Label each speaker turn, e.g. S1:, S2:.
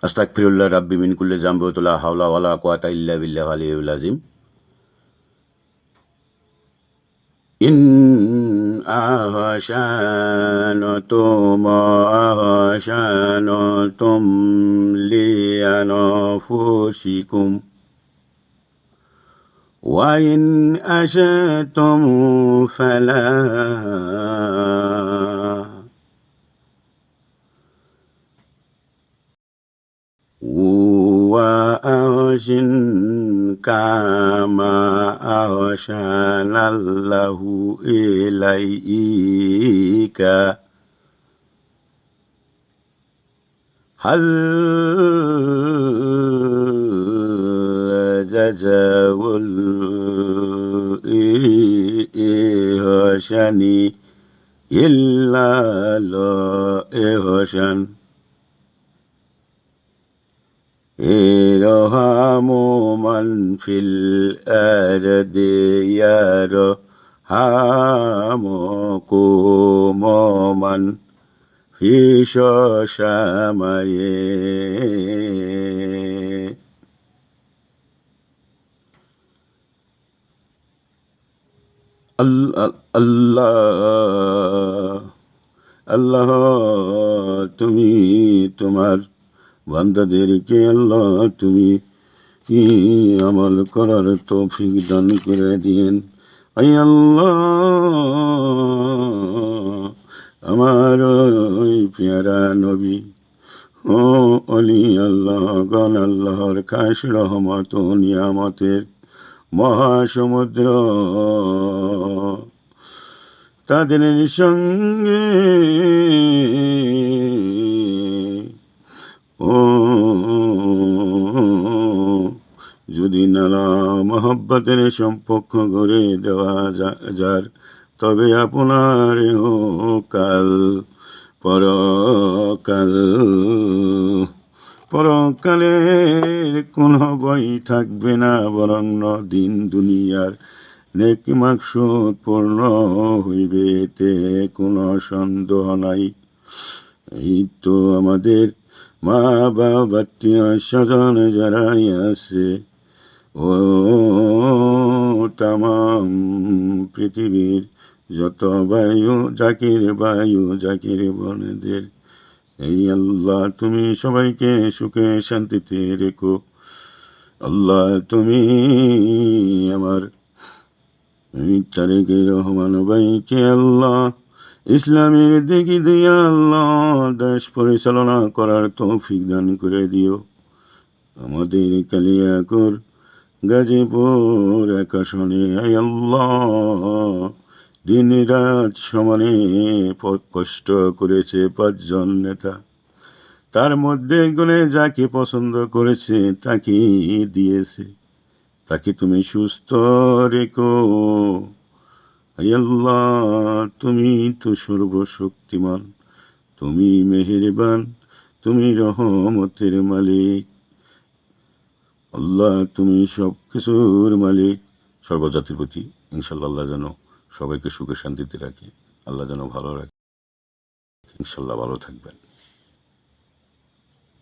S1: আস্তাগফিরুল্লাহ রাব্বি মিন কুল্লি যামবি ওয়া লা হাওলা ওয়া লা কুওয়াতা ইল্লা বিল্লাহিল আলিয়্যিল আযীম। ইন আহসানতুম আহসানতুম লিআনফুসিকুম ওয়া ইন আসাতুম ফালাহা وأحسن كما أحسن الله إليك هل جزاء الإحسان إلا الإحسان ইরহামু মান ফিল আরদি ইয়ারহামুকুম মান ফিস সামায়ে। আল্লাহ আল্লাহ তুমি তোমার বান্দাদেরকে আল্লাহ তুমি আমল করার তৌফিক দান করে দিয়েন। আই আল্লাহ আমার ওই পেয়ারা নবী ও অলি আল্লাহ গণ আল্লাহর খাস রহমত ও নিয়ামতের মহাসমুদ্র তাদের সঙ্গে যদি নালা মহব্বতের সম্পর্ক গড়ে দেওয়া যার তবে আপনার কাল পরকালের কোনো ভয় থাকবে না, বরং দিন দুনিয়ার নেক মাকসুদ পূর্ণ হইবে, এতে কোনো সন্দেহ নাই। এই তো আমাদের মা বাবা আত্মীয় স্বজন যারাই আছে ও তামাম পৃথিবীর যত জাকির বোনদের এই আল্লাহ তুমি সবাইকে সুখে শান্তিতে রেখো। আল্লাহ তুমি আমার তারেক রহমান ভাইকে আল্লাহ ইসলামের দিকে দিয়া আল্লাহ দেশ পরিচালনা করার তৌফিক দান করে দিও। আমাদের কালিয়াকোর গাজীপুর আকাশনে আয় আল্লাহ দিন রাত সমানে কষ্ট করেছে 5 জন নেতা, তার মধ্যে গুণে যাকে পছন্দ করেছে তাকে দিয়েছে, তাকে তুমি সুস্থ রেখো। আল্লাহ তুমি তো সর্বশক্তিমান, তুমি মেহেরবান, তুমি রহমতের মালিক। আল্লাহ তুমি সব কিছুর মালিক। সর্বজাতির প্রতি ইনশাল্লাহ আল্লাহ যেন সবাইকে সুখে শান্তিতে রাখে, আল্লাহ যেন ভালো রাখে। ইনশাল্লাহ ভালো থাকবেন।